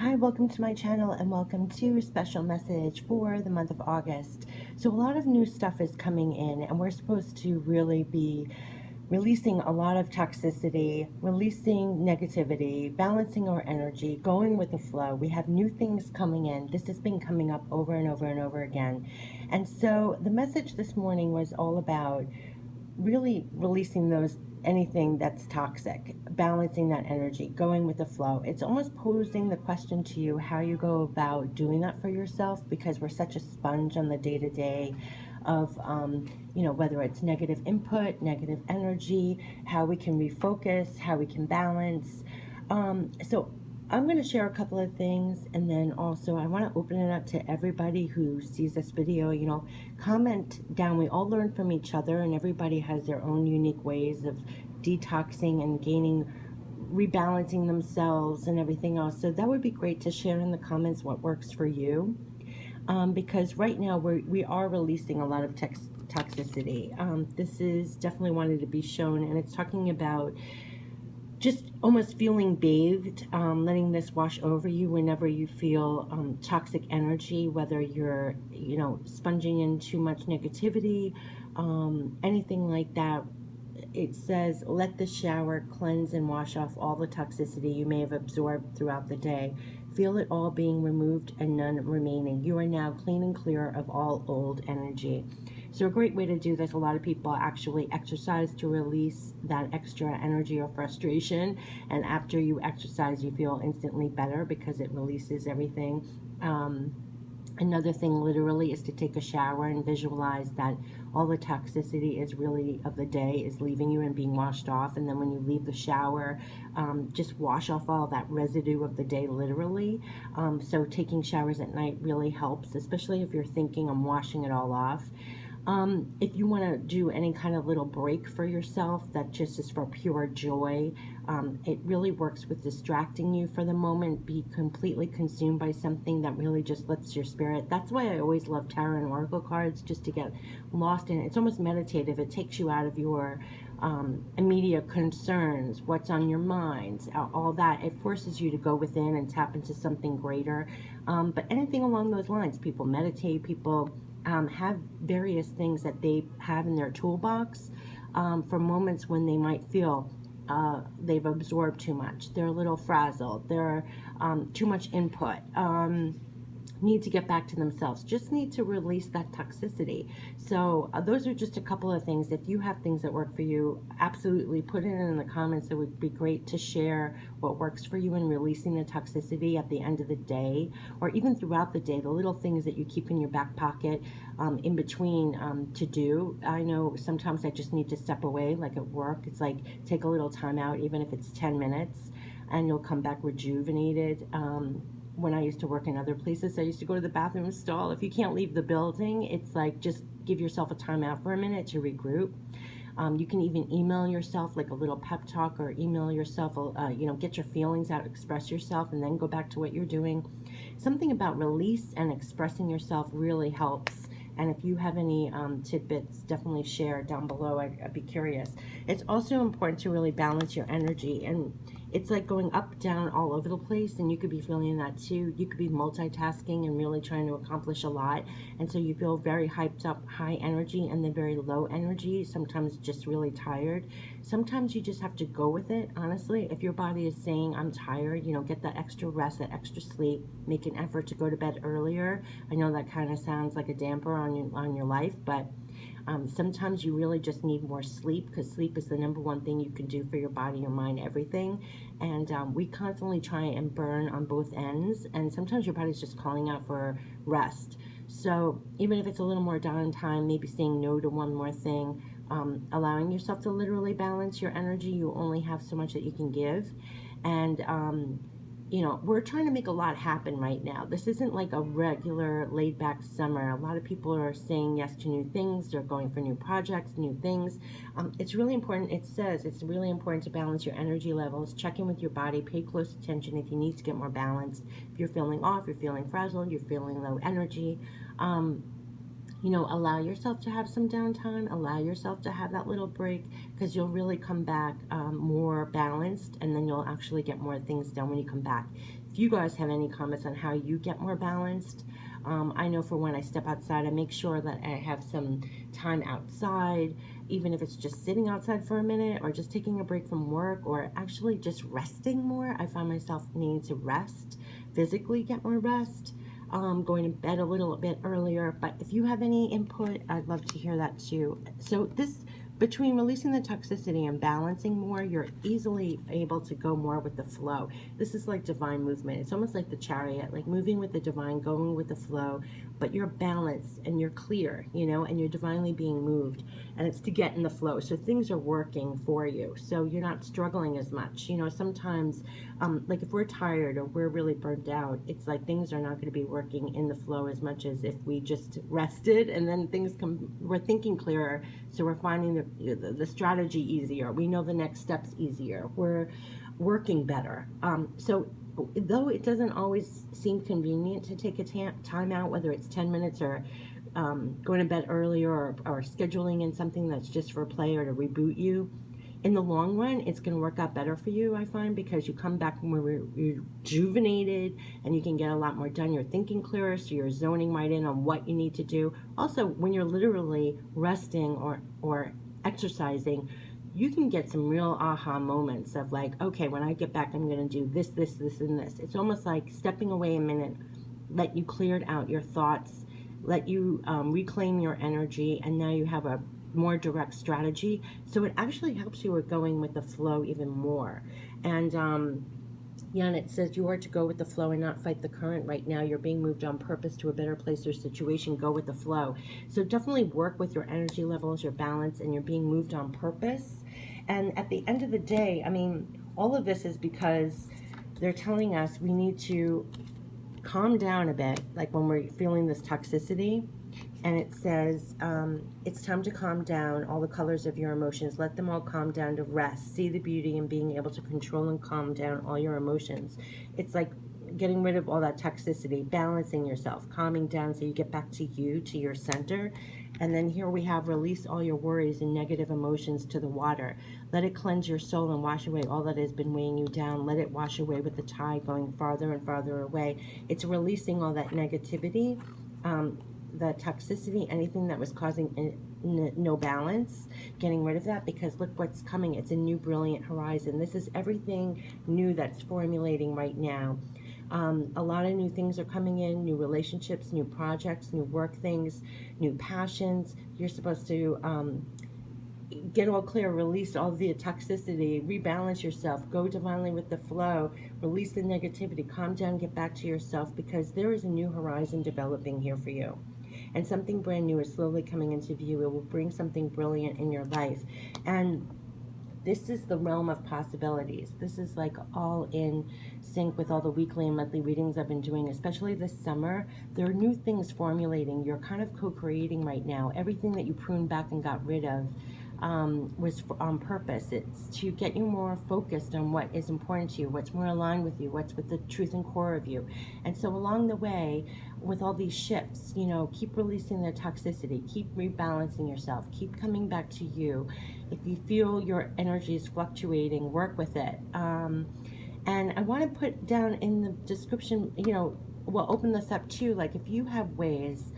Hi, welcome to my channel and welcome to a special message for the month of August. So a lot of new stuff is coming in and we're supposed to really be releasing a lot of toxicity, releasing negativity, balancing our energy, going with the flow. We have new things coming in. This has been coming up over and over and over again. And so the message this morning was all about really releasing those anything that's toxic, balancing that energy, going with the flow. It's almost posing the question to you how you go about doing that for yourself, because we're such a sponge on the day-to-day of whether it's negative input, negative energy, how we can refocus, how we can balance. So I'm going to share a couple of things, and then also I want to open it up to everybody who sees this video. Comment down. We all learn from each other, and everybody has their own unique ways of detoxing and gaining, rebalancing themselves and everything else. So that would be great to share in the comments what works for you. Because right now we are releasing a lot of toxicity. This is definitely wanted to be shown, and it's talking about just almost feeling bathed, letting this wash over you whenever you feel toxic energy, whether you're, sponging in too much negativity, anything like that. It says, let the shower cleanse and wash off all the toxicity you may have absorbed throughout the day. Feel it all being removed and none remaining. You are now clean and clear of all old energy. So a great way to do this, a lot of people actually exercise to release that extra energy or frustration. And after you exercise, you feel instantly better because it releases everything. Another thing literally is to take a shower and visualize that all the toxicity is really of the day is leaving you and being washed off. And then when you leave the shower, just wash off all that residue of the day literally. So taking showers at night really helps, especially if you're thinking I'm washing it all off. If you want to do any kind of little break for yourself that just is for pure joy, it really works with distracting you for the moment. Be completely consumed by something that really just lifts your spirit. That's why I always love tarot and oracle cards, just to get lost in it. It's almost meditative. It takes you out of your immediate concerns, what's on your mind, all that. It forces you to go within and tap into something greater. But anything along those lines, people meditate, people have various things that they have in their toolbox for moments when they might feel they've absorbed too much, they're a little frazzled, they're too much input, need to get back to themselves, just need to release that toxicity. So those are just a couple of things. If you have things that work for you, absolutely put it in the comments. It would be great to share what works for you in releasing the toxicity at the end of the day, or even throughout the day, the little things that you keep in your back pocket in between to do. I know sometimes I just need to step away, like at work. It's like take a little time out, even if it's 10 minutes, and you'll come back rejuvenated. When I used to work in other places, I used to go to the bathroom stall. If you can't leave the building, it's like just give yourself a time out for a minute to regroup. You can even email yourself like a little pep talk, or email yourself, get your feelings out, express yourself, and then go back to what you're doing. Something about release and expressing yourself really helps. And if you have any tidbits, definitely share down below. I'd be curious. It's also important to really balance your energy. And it's like going up, down, all over the place. And you could be feeling that too. You could be multitasking and really trying to accomplish a lot. And so you feel very hyped up, high energy, and then very low energy, sometimes just really tired. Sometimes you just have to go with it, honestly. If your body is saying, I'm tired, get that extra rest, that extra sleep, make an effort to go to bed earlier. I know that kind of sounds like a damper on your life, but sometimes you really just need more sleep, because sleep is the number one thing you can do for your body, your mind, everything. And we constantly try and burn on both ends, and sometimes your body's just calling out for rest. So even if it's a little more downtime, maybe saying no to one more thing, allowing yourself to literally balance your energy. You only have so much that you can give. And we're trying to make a lot happen right now. This isn't like a regular laid back summer. A lot of people are saying yes to new things. They're going for new projects, new things. It's really important. It says it's really important to balance your energy levels. Check in with your body. Pay close attention if you need to get more balanced. If you're feeling off, you're feeling frazzled, you're feeling low energy. Allow yourself to have some downtime, allow yourself to have that little break, because you'll really come back more balanced, and then you'll actually get more things done when you come back. If if you guys have any comments on how you get more balanced. I know for when I step outside, I make sure that I have some time outside, even if it's just sitting outside for a minute or just taking a break from work or actually just resting more. I find myself needing to rest, physically get more rest, going to bed a little bit earlier. But if you have any input, I'd love to hear that too. So this, between releasing the toxicity and balancing more, you're easily able to go more with the flow. This is like divine movement. It's almost like the chariot, like moving with the divine, going with the flow, but you're balanced and you're clear, and you're divinely being moved, and it's to get in the flow. So things are working for you. So you're not struggling as much. Sometimes, like if we're tired or we're really burned out, it's like things are not going to be working in the flow as much as if we just rested, and then we're thinking clearer. So we're finding the strategy easier. We know the next steps easier. We're working better. So though it doesn't always seem convenient to take a time out, whether it's 10 minutes or going to bed earlier or scheduling in something that's just for play or to reboot you, in the long run, it's going to work out better for you, I find, because you come back more rejuvenated and you can get a lot more done. You're thinking clearer, so you're zoning right in on what you need to do. Also, when you're literally resting or exercising, you can get some real aha moments of like, okay, when I get back, I'm going to do this, this, this, and this. It's almost like stepping away a minute, let you cleared out your thoughts, let you reclaim your energy, and now you have a more direct strategy. So it actually helps you with going with the flow even more. And and it says you are to go with the flow and not fight the current right now. You're being moved on purpose to a better place or situation. Go with the flow. So definitely work with your energy levels, your balance, and you're being moved on purpose. And at the end of the day, I mean, all of this is because they're telling us we need to calm down a bit, like when we're feeling this toxicity. And it says, it's time to calm down all the colors of your emotions. Let them all calm down to rest. See the beauty in being able to control and calm down all your emotions. It's like getting rid of all that toxicity, balancing yourself, calming down so you get back to you, to your center. And then here we have release all your worries and negative emotions to the water. Let it cleanse your soul and wash away all that has been weighing you down. Let it wash away with the tide going farther and farther away. It's releasing all that negativity, the toxicity, anything that was causing no balance, getting rid of that, because look what's coming. It's a new brilliant horizon. This is everything new that's formulating right now. A lot of new things are coming in, new relationships, new projects, new work things, new passions. You're supposed to get all clear, release all the toxicity, rebalance yourself, go divinely with the flow, release the negativity, calm down, get back to yourself, because there is a new horizon developing here for you. And something brand new is slowly coming into view. It will bring something brilliant in your life. And this is the realm of possibilities. This is like all in sync with all the weekly and monthly readings I've been doing, especially this summer. There are new things formulating. You're kind of co-creating right now. Everything that you pruned back and got rid of was on purpose. It's to get you more focused on what is important to you, what's more aligned with you, what's with the truth and core of you. And so along the way, with all these shifts, keep releasing the toxicity, keep rebalancing yourself, keep coming back to you. If you feel your energy is fluctuating, work with it. And I want to put down in the description, we'll open this up too, like if you have ways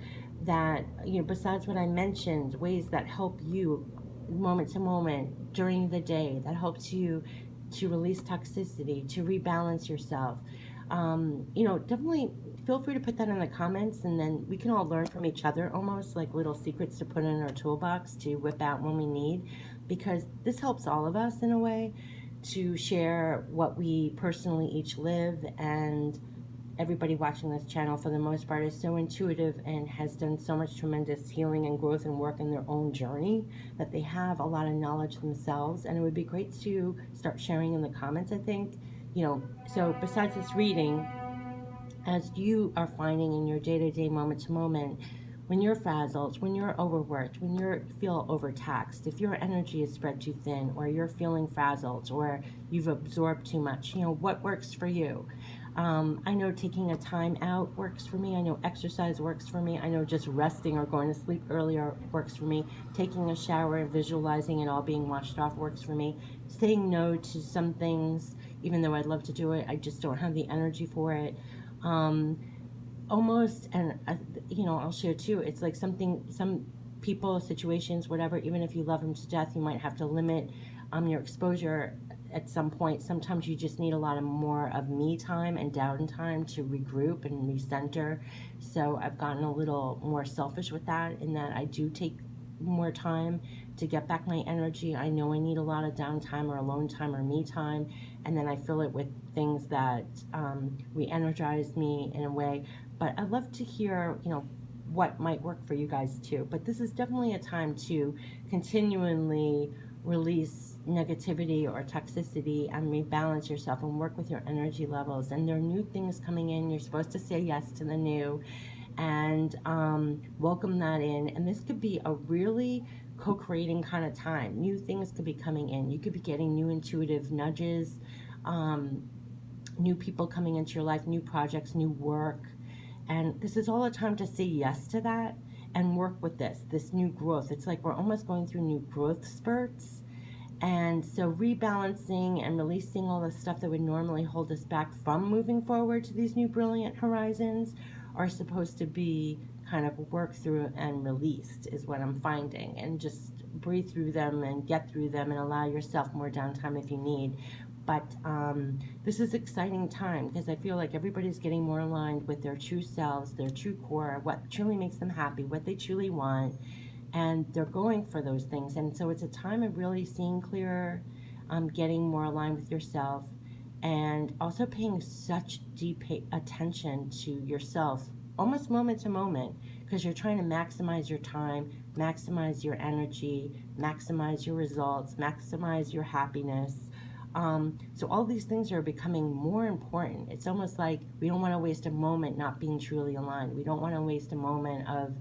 that, besides what I mentioned, ways that help you moment to moment during the day, that helps you to release toxicity, to rebalance yourself, definitely feel free to put that in the comments, and then we can all learn from each other, almost like little secrets to put in our toolbox to whip out when we need, because this helps all of us in a way to share what we personally each live. And everybody watching this channel, for the most part, is so intuitive and has done so much tremendous healing and growth and work in their own journey that they have a lot of knowledge themselves. And it would be great to start sharing in the comments, I think. So besides this reading, as you are finding in your day-to-day, moment-to-moment, when you're frazzled, when you're overworked, when you feel overtaxed, if your energy is spread too thin, or you're feeling frazzled, or you've absorbed too much, what works for you? I know taking a time out works for me. I know exercise works for me. I know just resting or going to sleep earlier works for me. Taking a shower and visualizing it all being washed off works for me. Saying no to some things, even though I'd love to do it. I just don't have the energy for it. Um, Almost, and I'll share too. It's like some people, situations, whatever. Even if you love them to death, you might have to limit your exposure at some point. Sometimes you just need a lot of more of me time and downtime to regroup and recenter. So I've gotten a little more selfish with that, in that I do take more time to get back my energy. I know I need a lot of downtime or alone time or me time, and then I fill it with things that re-energize me in a way. But I'd love to hear, what might work for you guys too. But this is definitely a time to continually release negativity or toxicity and rebalance yourself and work with your energy levels. And there are new things coming in. You're supposed to say yes to the new and welcome that in. And this could be a really co-creating kind of time. New things could be coming in. You could be getting new intuitive nudges, new people coming into your life, new projects, new work. And this is all a time to say yes to that and work with this new growth. It's like we're almost going through new growth spurts. And so rebalancing and releasing all the stuff that would normally hold us back from moving forward to these new brilliant horizons are supposed to be kind of worked through and released, is what I'm finding. And just breathe through them and get through them and allow yourself more downtime if you need. But this is an exciting time because I feel like everybody's getting more aligned with their true selves, their true core, what truly makes them happy, what they truly want, and they're going for those things. And so it's a time of really seeing clearer, getting more aligned with yourself, and also paying such deep attention to yourself, almost moment to moment, because you're trying to maximize your time, maximize your energy, maximize your results, maximize your happiness. So all these things are becoming more important. It's almost like we don't want to waste a moment not being truly aligned. We don't want to waste a moment of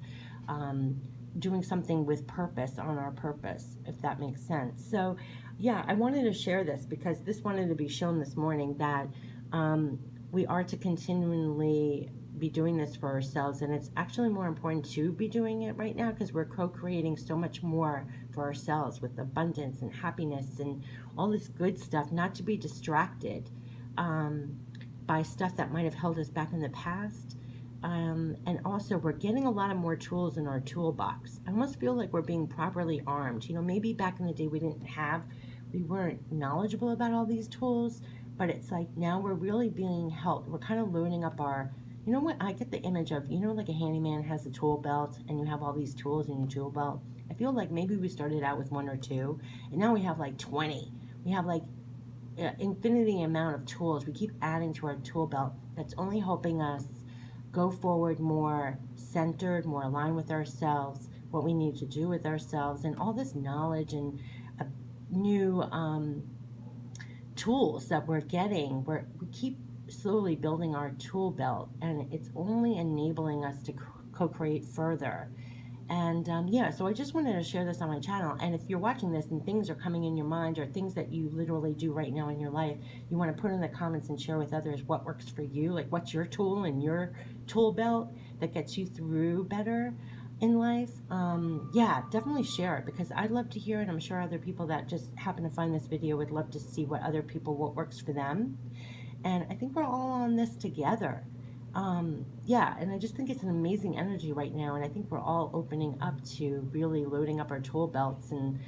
doing something with purpose on our purpose, if that makes sense. So yeah, I wanted to share this because this wanted to be shown this morning that we are to continually be doing this for ourselves, and it's actually more important to be doing it right now because we're co-creating so much more for ourselves with abundance and happiness and all this good stuff, not to be distracted by stuff that might have held us back in the past. And also, we're getting a lot of more tools in our toolbox. I almost feel like we're being properly armed. Maybe back in the day we weren't knowledgeable about all these tools, but it's like now we're really being helped. We're kind of loading up our, what I get the image of, like a handyman has a tool belt and you have all these tools in your tool belt. I feel like maybe we started out with one or two, and now we have like 20. We have like infinity amount of tools. We keep adding to our tool belt. That's only helping us go forward more centered, more aligned with ourselves, what we need to do with ourselves, and all this knowledge and new tools that we're getting. We keep slowly building our tool belt, and it's only enabling us to co-create further. And yeah, so I just wanted to share this on my channel. And if you're watching this and things are coming in your mind or things that you literally do right now in your life, you want to put in the comments and share with others what works for you. Like, what's your tool in your tool belt that gets you through better in life? Yeah, definitely share it because I'd love to hear it. I'm sure other people that just happen to find this video would love to see what works for them. And I think we're all on this together. Yeah, and I just think it's an amazing energy right now, and I think we're all opening up to really loading up our tool belts and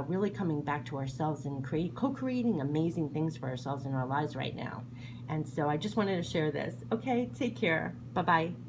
really coming back to ourselves and co-creating amazing things for ourselves in our lives right now. And so I just wanted to share this. Okay, take care. Bye-bye.